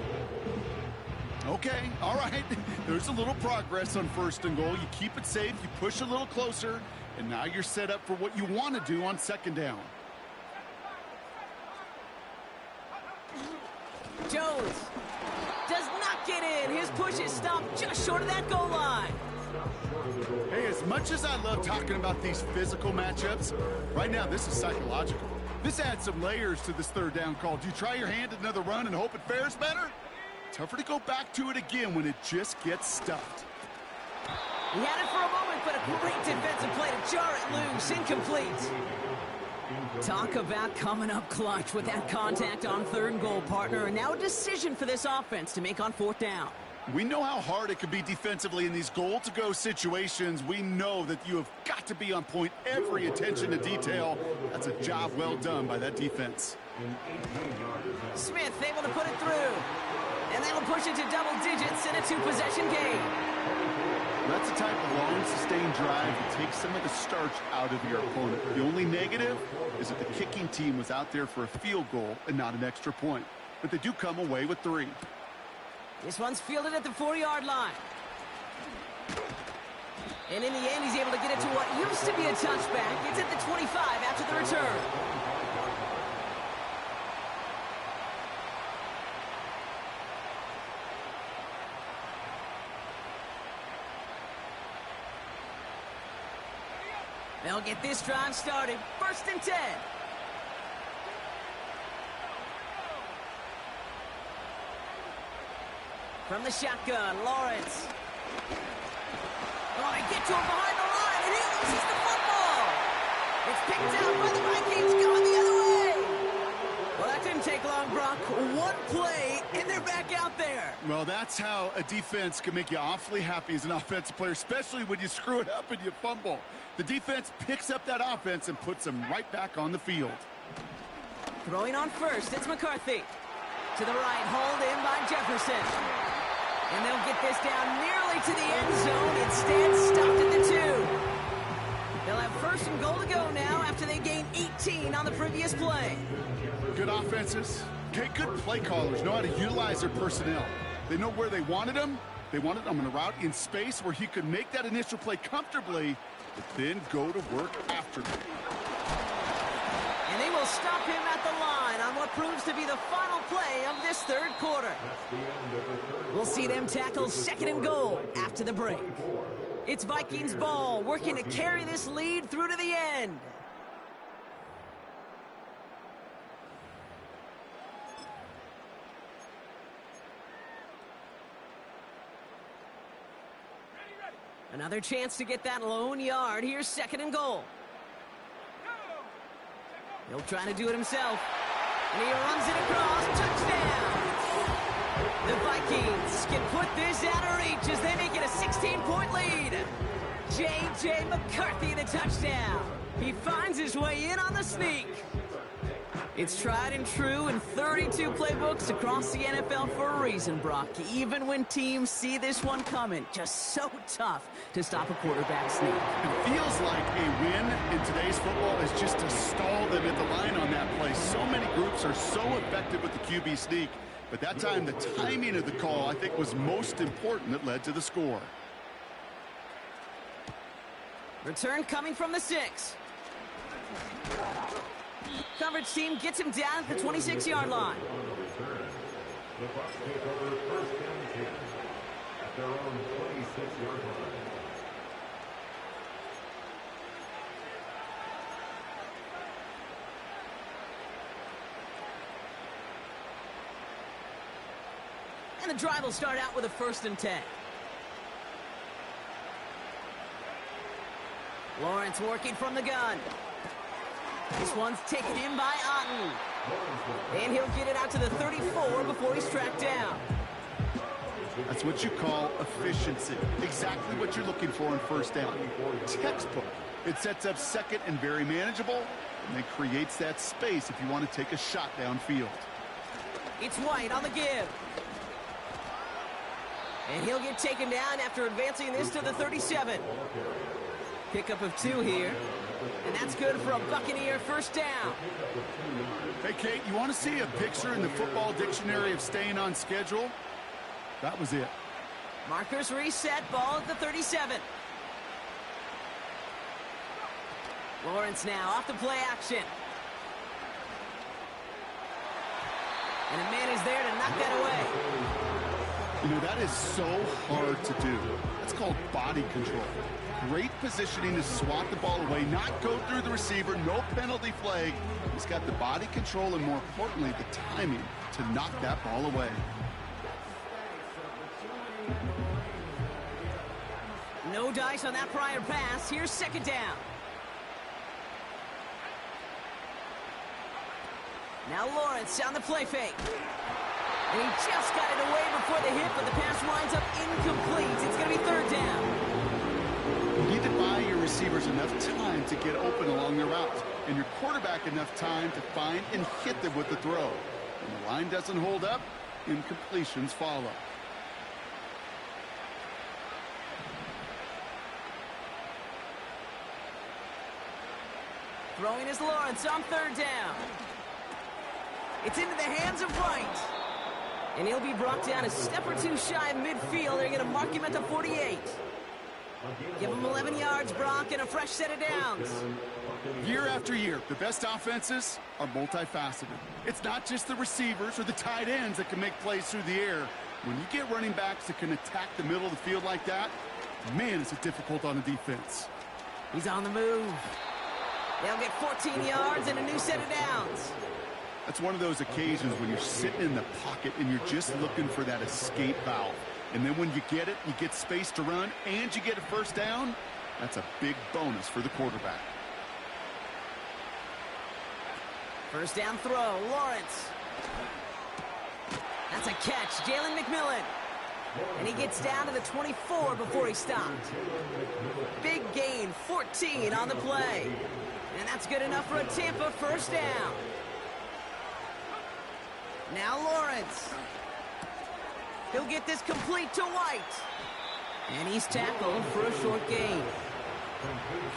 Okay, all right. There's a little progress on 1st and goal. You keep it safe, you push a little closer, and now you're set up for what you want to do on 2nd down. Jones does not get in. His push is stopped just short of that goal line. Hey, as much as I love talking about these physical matchups, right now this is psychological. This adds some layers to this third down call. Do you try your hand at another run and hope it fares better? Tougher to go back to it again when it just gets stuffed. He had it for a moment, but a great defensive play to jar it loose. Incomplete. Talk about coming up clutch with that contact on third and goal, partner. And now a decision for this offense to make on fourth down. We know how hard it can be defensively in these goal-to-go situations. We know that you have got to be on point, every attention to detail. That's a job well done by that defense. Smith able to put it through. And that'll push it to double digits in a two-possession game. That's the type of long, sustained drive that takes some of the starch out of your opponent. The only negative is that the kicking team was out there for a field goal and not an extra point. But they do come away with 3. This one's fielded at the 4-yard line. And in the end, he's able to get it to what used to be a touchback. It's at the 25 after the return. They'll get this drive started. 1st and 10. From the shotgun, Lawrence. Oh, they get to him behind the line, and he loses the football. It's picked out by the Vikings, going the other way. Well, that didn't take long, Brock. One play, and they're back out there. Well, that's how a defense can make you awfully happy as an offensive player, especially when you screw it up and you fumble. The defense picks up that offense and puts them right back on the field. Throwing on first, it's McCarthy. To the right, hauled in by Jefferson. And they'll get this down nearly to the end zone. Instead, stopped at the 2. They'll have 1st and goal to go now after they gained 18 on the previous play. Good offenses. Okay, good play callers know how to utilize their personnel. They know where they wanted them. They wanted them on a route in space where he could make that initial play comfortably, but then go to work after them. And they will stop him at the line on what proves to be the final play of this third quarter. We'll see them tackle 2nd and goal after the break. It's Vikings ball, working to carry this lead through to the end. Another chance to get that lone yard. Here's 2nd and goal. He'll try to do it himself. And he runs it across. Touchdown! The Vikings can put this out of reach as they make it a 16-point lead. J.J. McCarthy the touchdown. He finds his way in on the sneak. It's tried and true in 32 playbooks across the NFL for a reason, Brock. Even when teams see this one coming, just so tough to stop a quarterback sneak. It feels like a win in today's football is just to stall them at the line on that play. So many groups are so effective with the QB sneak, but that time the timing of the call I think was most important that led to the score. Return coming from the 6. Coverage team gets him down at the 26-yard line. The Bucs take over 1st and 10 at their own 26-yard line. And the drive will start out with a 1st and 10. Lawrence working from the gun. This one's taken in by Otten. And he'll get it out to the 34 before he's tracked down. That's what you call efficiency. Exactly what you're looking for in 1st down. Textbook. It sets up 2nd and very manageable, and it creates that space if you want to take a shot downfield. It's White on the give. And he'll get taken down after advancing this to the 37. Pickup of 2 here. And that's good for a Buccaneer 1st down. Hey, Kate, you want to see a picture in the football dictionary of staying on schedule? That was it. Markers reset, ball at the 37. Lawrence now off the play action. And a man is there to knock that away. You know, that is so hard to do. That's called body control. Great positioning to swat the ball away, not go through the receiver, no penalty flag. He's got the body control and, more importantly, the timing to knock that ball away. No dice on that prior pass. Here's second down. Now Lawrence on the play fake. And he just got it away before the hit, but the pass winds up incomplete. It's going to be third down. You need to buy your receivers enough time to get open along their route, and your quarterback enough time to find and hit them with the throw. When the line doesn't hold up, incompletions follow. Throwing is Lawrence on third down. It's into the hands of Wright. And he'll be brought down a step or two shy of midfield. They're going to mark him at the 48. Give him 11 yards, Brock, and a fresh set of downs. Year after year, the best offenses are multifaceted. It's not just the receivers or the tight ends that can make plays through the air. When you get running backs that can attack the middle of the field like that, man, is it difficult on the defense. He's on the move. They'll get 14 yards and a new set of downs. That's one of those occasions when you're sitting in the pocket and you're just looking for that escape valve. And then when you get it, you get space to run, and you get a first down. That's a big bonus for the quarterback. First down throw, Lawrence. That's a catch, Jalen McMillan. And he gets down to the 24 before he stopped. Big gain, 14 on the play. And that's good enough for a Tampa first down. Now Lawrence. He'll get this complete to White. And he's tackled for a short gain.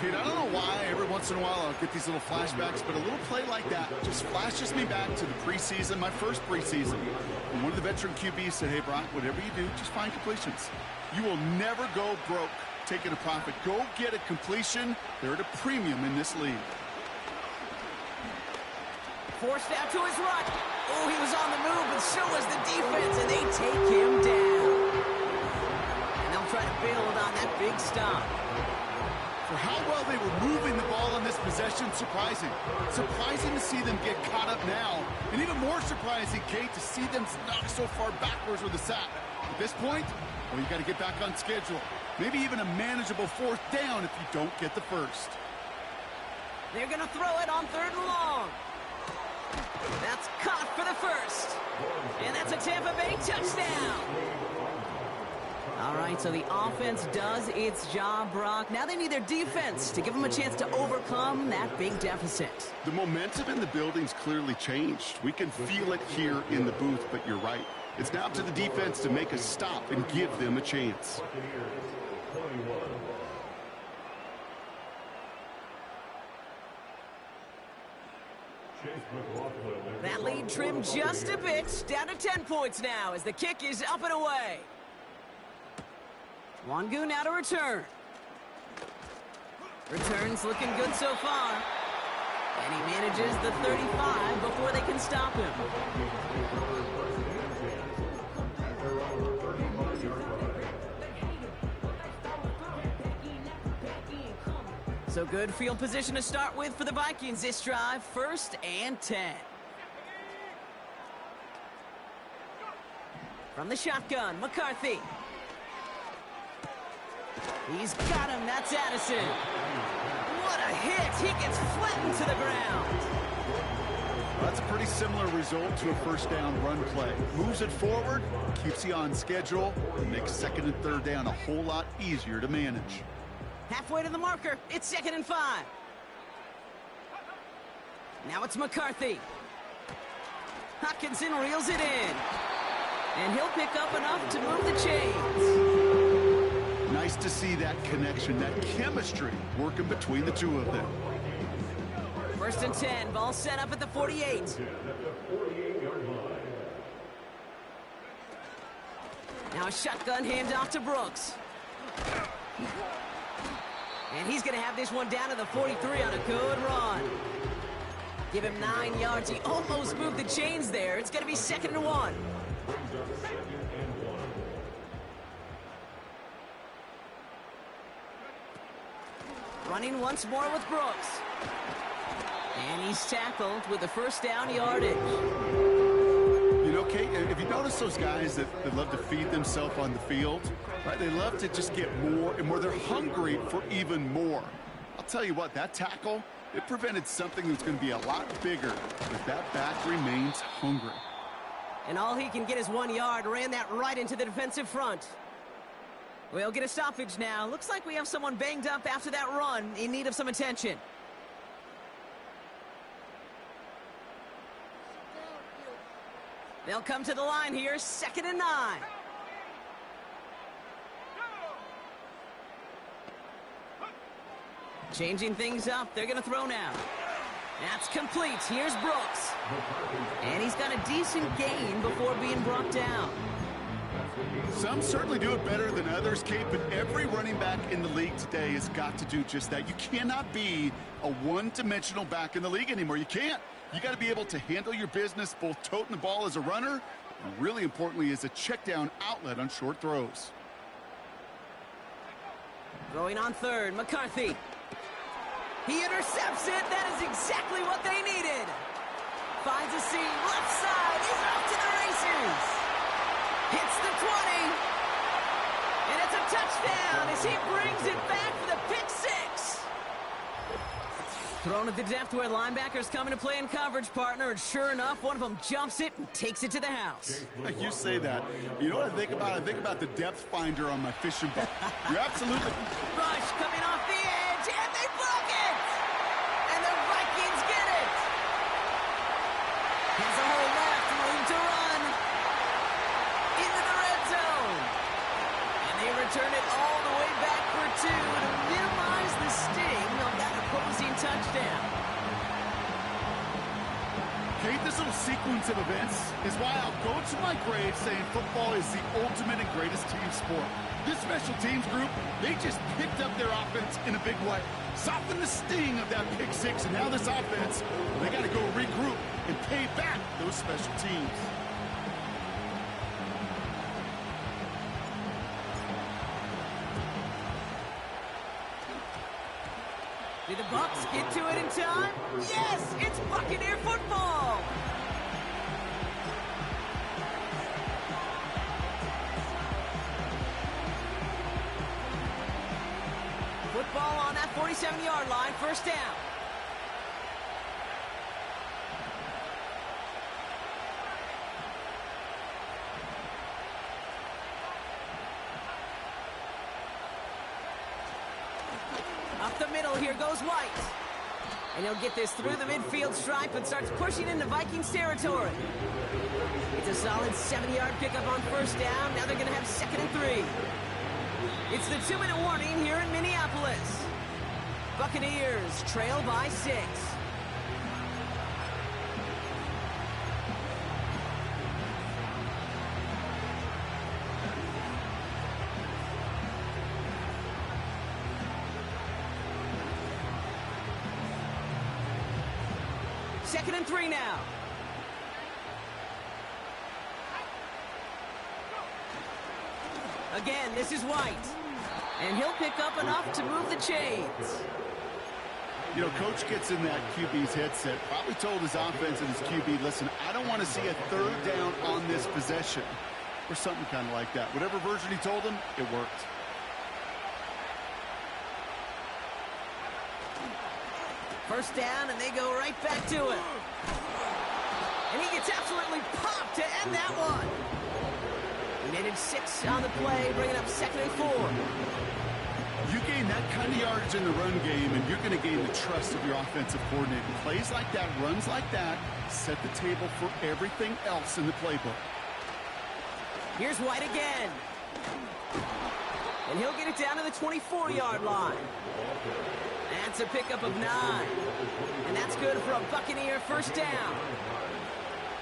Kid, I don't know why every once in a while I'll get these little flashbacks, but a little play like that just flashes me back to the preseason, my first preseason. And one of the veteran QBs said, hey, Brock, whatever you do, just find completions. You will never go broke taking a profit. Go get a completion. They're at a premium in this league. Forced out to his right. Oh, he was on the move, but so was the defense, and they take him down. And they'll try to build on that big stop. For how well they were moving the ball on this possession, surprising. Surprising to see them get caught up now. And even more surprising, Kate, to see them knock so far backwards with the sack. At this point, well, you got to get back on schedule. Maybe even a manageable fourth down if you don't get the first. They're going to throw it on third and long. That's caught for the first. And that's a Tampa Bay touchdown. All right, so the offense does its job, Brock. Now they need their defense to give them a chance to overcome that big deficit. The momentum in the building's clearly changed. We can feel it here in the booth, but you're right. It's now up to the defense to make a stop and give them a chance. That lead trimmed just a bit, down to 10 points now as the kick is up and away. Wangu now to return. Return's looking good so far. And he manages the 35 before they can stop him. So good field position to start with for the Vikings this drive. 1st and 10. From the shotgun, McCarthy. He's got him. That's Addison. What a hit. He gets flattened to the ground. Well, that's a pretty similar result to a first down run play. Moves it forward, keeps you on schedule, and makes 2nd and 3rd down a whole lot easier to manage. Halfway to the marker. It's 2nd and 5. Now it's McCarthy. Hopkinson reels it in. And he'll pick up enough to move the chains. Nice to see that connection, that chemistry working between the two of them. 1st and 10. Ball set up at the 48. Now a shotgun handoff to Brooks. And he's going to have this one down to the 43 on a good run. Give him 9 yards. He almost moved the chains there. It's going to be 2nd and 1. Running once more with Brooks. And he's tackled with the first down yardage. You know, Kate, if you notice those guys that love to feed themselves on the field, right? They love to just get more and more. They're hungry for even more. I'll tell you what, that tackle, it prevented something that's going to be a lot bigger if that back remains hungry. And all he can get is 1 yard. Ran that right into the defensive front. We'll get a stoppage now. Looks like we have someone banged up after that run in need of some attention. They'll come to the line here, 2nd and 9. Changing things up, they're going to throw now. That's complete. Here's Brooks. And he's got a decent gain before being brought down. Some certainly do it better than others, Kate, but every running back in the league today has got to do just that. You cannot be a one-dimensional back in the league anymore. You can't. You got to be able to handle your business, both toting the ball as a runner, and really importantly as a check-down outlet on short throws. Throwing on 3rd, McCarthy. He intercepts it. That is exactly what they needed. Finds a seam. Left side. He's off to the races. Hits the 20. And it's a touchdown as he brings it back for the pick 6. Thrown at the depth where linebackers come into play in coverage, partner. And sure enough, one of them jumps it and takes it to the house. You say that. You know what I think about? I think about the depth finder on my fishing boat. You're absolutely... Rush coming off the edge, and they block it! And the Vikings get it! Has a hole left, room to run. Into the red zone. And they return it all the way back for 2 to minimize the sting of that opposing touchdown. Kate, this little sequence of events is why I'll go to my grave saying football is the ultimate and greatest team sport. This special teams group, they just picked up their offense in a big way. Softened the sting of that pick 6, and now this offense, they got to go regroup and pay back those special teams. Did the Bucs get to it in time? Yes, it's Buccaneer football! Football on that 47-yard line, 1st down. Up the middle, here goes White. And he'll get this through the midfield stripe and starts pushing into Vikings territory. It's a solid 7-yard pickup on 1st down. Now they're going to have 2nd and 3. It's the 2-minute warning here in Minneapolis. Buccaneers trail by 6. Second and 3 now. Again, this is White. And he'll pick up enough to move the chains. You know, Coach gets in that QB's headset, probably told his offense and his QB, listen, I don't want to see a 3rd down on this possession. Or something kind of like that. Whatever version he told him, it worked. First down, and they go right back to him. And he gets absolutely popped to end that one. He made it 6 on the play, bringing up 2nd and 4. You gain that kind of yardage in the run game, and you're going to gain the trust of your offensive coordinator. Plays like that, runs like that, set the table for everything else in the playbook. Here's White again. And he'll get it down to the 24-yard line. That's a pickup of 9. And that's good for a Buccaneer 1st down.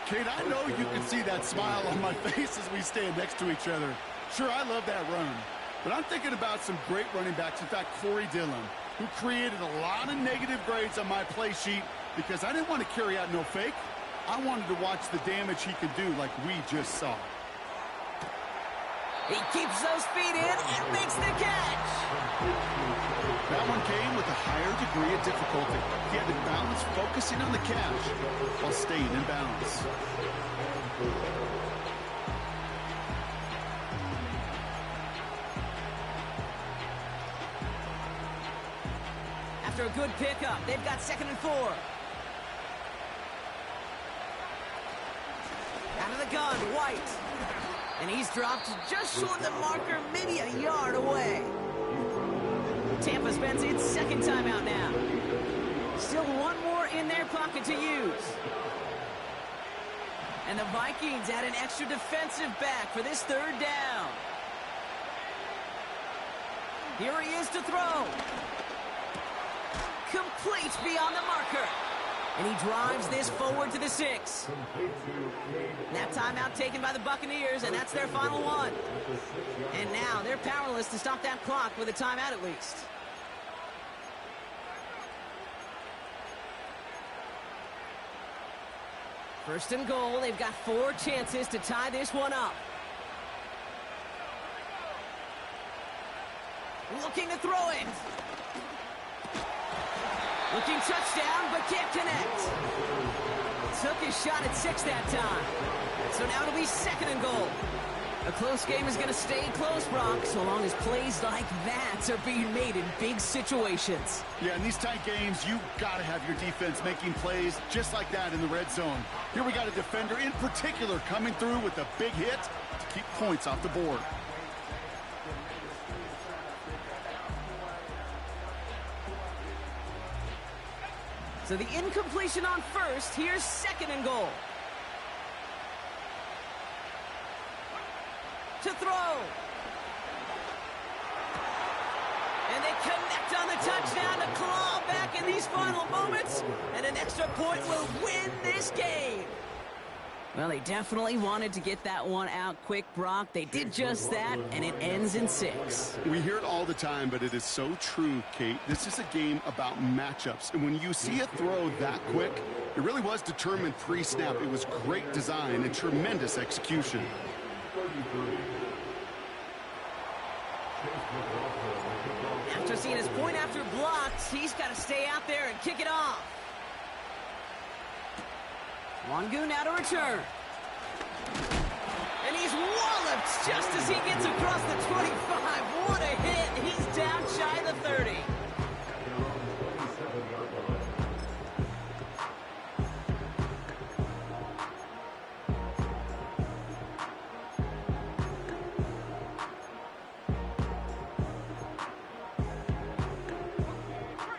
Kate, I know you can see that smile on my face as we stand next to each other. Sure, I love that run. But I'm thinking about some great running backs. In fact, Corey Dillon, who created a lot of negative grades on my play sheet because I didn't want to carry out no fake. I wanted to watch the damage he could do like we just saw. He keeps those feet in and makes the catch. That one came with a higher degree of difficulty. He had to balance focusing on the catch while staying in balance. After a good pickup, they've got 2nd and 4. Out of the gun, White. And he's dropped just short of the marker, maybe a yard away. Tampa spends its 2nd timeout now. Still one more in their pocket to use. And the Vikings add an extra defensive back for this 3rd down. Here he is to throw. Complete beyond the marker. And he drives this forward to the 6. That timeout taken by the Buccaneers, and that's their final one. And now they're powerless to stop that clock with a timeout at least. First and goal, they've got 4 chances to tie this one up. Looking to throw it. Looking touchdown, but can't connect. Took his shot at 6 that time. So now it'll be 2nd and goal. A close game is going to stay close, Brock, so long as plays like that are being made in big situations. Yeah, in these tight games, you got to have your defense making plays just like that in the red zone. Here we got a defender in particular coming through with a big hit to keep points off the board. So the incompletion on first, here's 2nd and goal. To throw. And they connect on the touchdown to claw back in these final moments. And an extra point will win this game. Well, they definitely wanted to get that one out quick, Brock. They did just that, and it ends in 6. We hear it all the time, but it is so true, Kate. This is a game about matchups. And when you see a throw that quick, it really was determined pre-snap. It was great design and tremendous execution. After seeing his point after blocks, he's got to stay out there and kick it off. Wangu now to return. And he's walloped just as he gets across the 25. What a hit. He's down shy of the 30.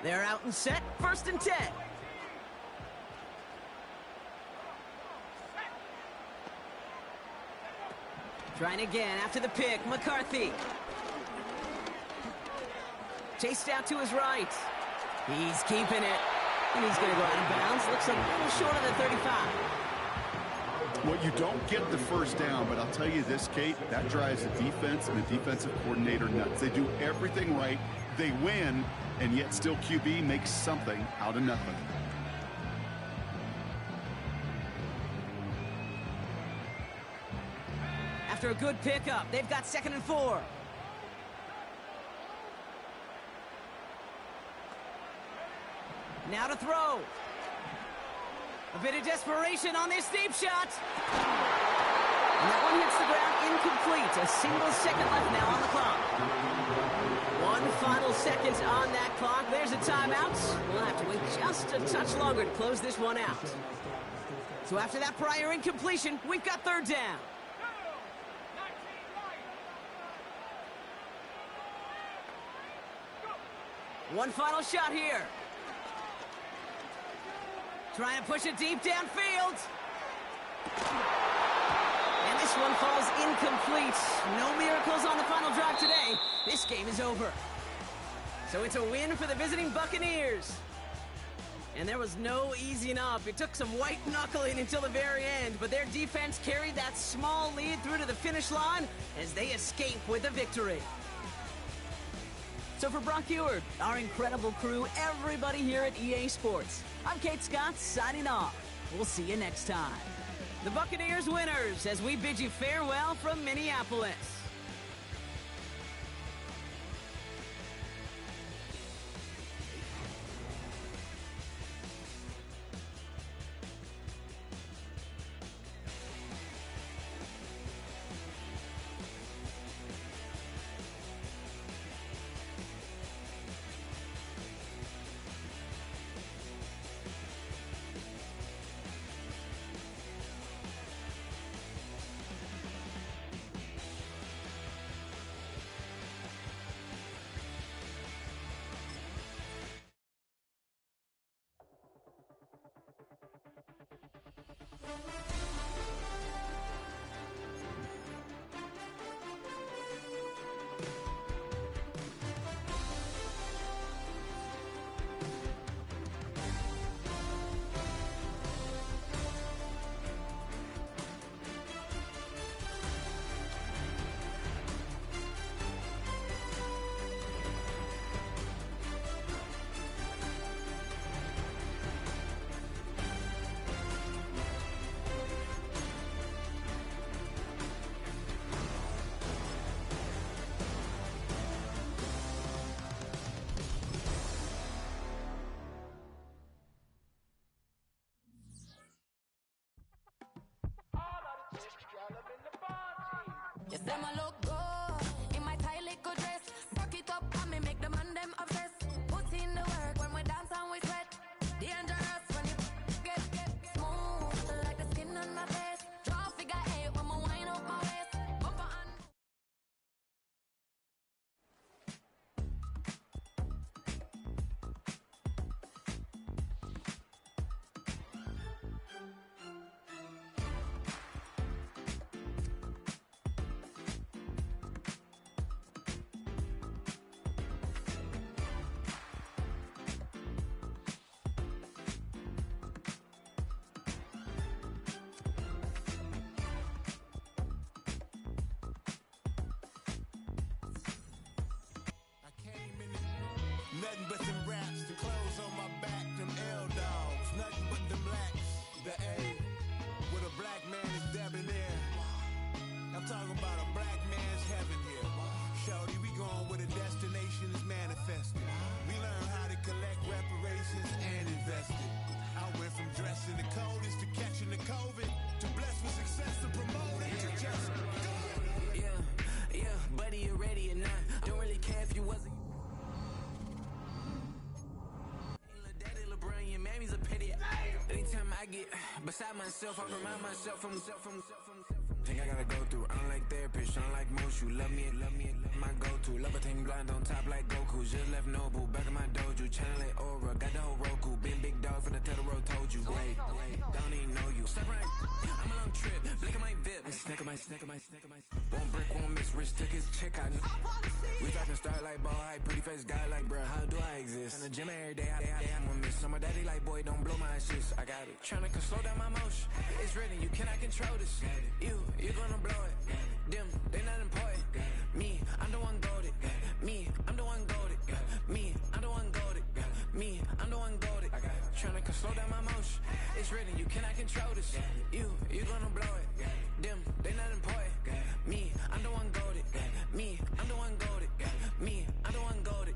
They're out and set. 1st and 10. Trying again after the pick. McCarthy. Chased out to his right. He's keeping it. And he's going to go out of bounds. Looks a little short of the 35. Well, you don't get the 1st down, but I'll tell you this, Kate, that drives the defense and the defensive coordinator nuts. They do everything right. They win, and yet still QB makes something out of nothing. After a good pickup, they've got 2nd and 4. Now to throw. A bit of desperation on this deep shot. And that one hits the ground incomplete. A single second left now on the clock. One final second on that clock. There's a timeout. We'll have to wait just a touch longer to close this one out. So after that prior incompletion, we've got 3rd down. One final shot here. Trying to push it deep downfield. And this one falls incomplete. No miracles on the final drive today. This game is over. So it's a win for the visiting Buccaneers. And there was no easing up. It took some white knuckling until the very end, but their defense carried that small lead through to the finish line as they escape with a victory. So for Brock Eward, our incredible crew, everybody here at EA Sports, I'm Kate Scott signing off. We'll see you next time. The Buccaneers winners as we bid you farewell from Minneapolis. Yes, them a look good in my tight little dress. Rock it up and me make the man them obsessed. Put in the work when we dance and we sweat. Dangerous when you get smooth like the skin on my face. Draw figure eight when I wind up my waist. Bumper and nothing but them raps, the clothes on my back, them L-dogs, nothing but them blacks, the A, with a black man is debonair. I'm talking about a black man's heaven here. Shorty, we going where the destination is manifested. We learn how to collect reparations and invest it. I went from dressing the coldest to catching the COVID, to blessed with success to promote it, to just go. Yeah, buddy, you ready or not? Don't really care if you wasn't. Daddy LeBron, your mammy's a pity. Anytime I get beside myself, I remind myself from. Think I gotta go through. I don't like therapists, I don't like most. You love me, my go-to. Love a thing blind on top like Goku. Just left Noble, back in my dojo. Channel like Aura, got the whole Roku. Big dog from the Tellero told you. Wait, don't even know you. Step right, I'm a long trip. Blink of my VIP. Snack of my. One brick, one miss. Rich took his chick, I know. We talking start like ball hype. Pretty face guy like, bruh, how do I exist? In the gym every day, I'm gonna miss. So my daddy like, boy, don't blow my shit. I got it. Tryna slow down my motion. It's written, you cannot control this. You gonna blow it. Them, they not important. Me, I'm the one goated. Me, I'm the one goated. Me, I'm the one goated. Me, I'm the one goated. Tryna slow down my motion. It's written, you cannot control this. You gonna blow it. Them, they not important. Me, I'm the one goated. Me, I'm the one goated. Me, I'm the one goated.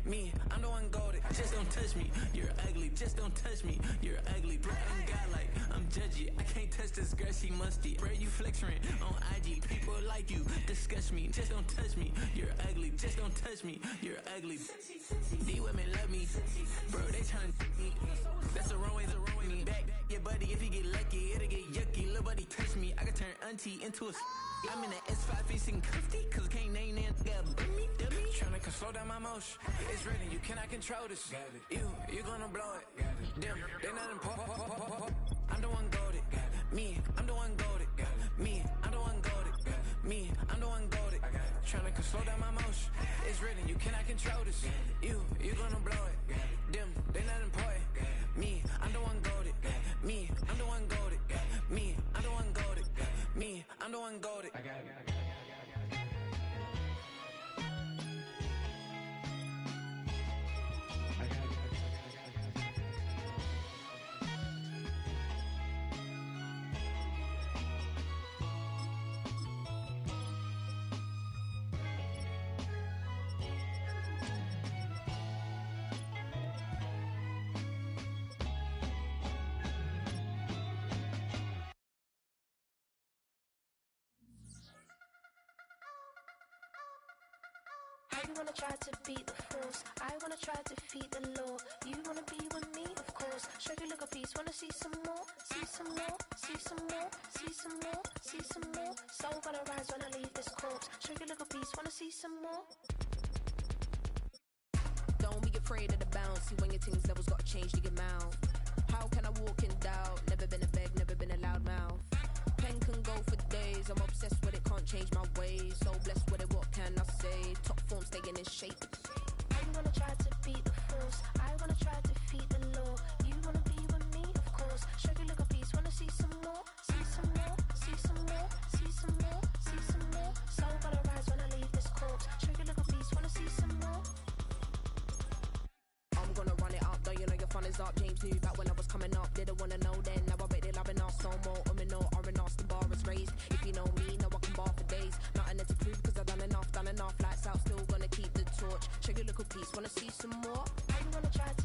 Me, I'm the one goated. Just don't touch me, you're ugly. Just don't touch me, you're ugly. Bro, I'm godlike, I'm judgy. I can't touch this girl, she musty. Bro, you flexing on IG. People like you disgust me. Just don't touch me, you're ugly. Just don't touch me, you're ugly. These women love me, bro, they tryna me. That's the wrong way, me back. Yeah, buddy, if you get lucky, it'll get yucky. Little buddy touch me, I can turn auntie into a. I'm in the S5 facing cuffy, cause I can't name that guy. Dummy. Tryna slow down my motion. It's written, you cannot control this. You gonna blow it. Them, they not important. I'm the one goated. Me, I'm the one goated. Me, I'm the one goated. Me, I'm the one goated. Tryna slow down my motion. It's written, you cannot control this. You gonna blow it. Them, they not important. Me, I'm the one goated. Me, I'm the one goated. Me, I'm the one goated. Me, I'm the one goated. You wanna try to beat the force, I wanna try to defeat the law. You wanna be with me, of course. Show you look a piece, wanna see some more, see some more, see some more, see some more, see some more. Soul gonna rise when I leave this corpse. Show you look a piece, wanna see some more. Don't be afraid of the bounce. See when your things levels gotta change to get mount. How can I walk in doubt? Never been a beg, never been a loud mouth. Pen can go for days. I'm obsessed with it, can't change my ways. So blessed with it, what can I say? Top form staying in shape. I wanna try to beat the force. I wanna try to defeat the law. You wanna be with me, of course. Show you look a piece, wanna see some more, see some more, see some more, see some more, see some more. Soul gonna rise when I leave this corpse. Show you look a piece, wanna see some more. I'm gonna run it up, though you know your fun is up. James knew back when I was coming up, didn't wanna know then. Now I bet they're loving us so more. No, R&R's the bar is raised. If you know me, know I can bar for days. Nothing there to prove, cause I've done enough. Lights out, still gonna keep the torch. Show you a little piece, wanna see some more? I wanna try to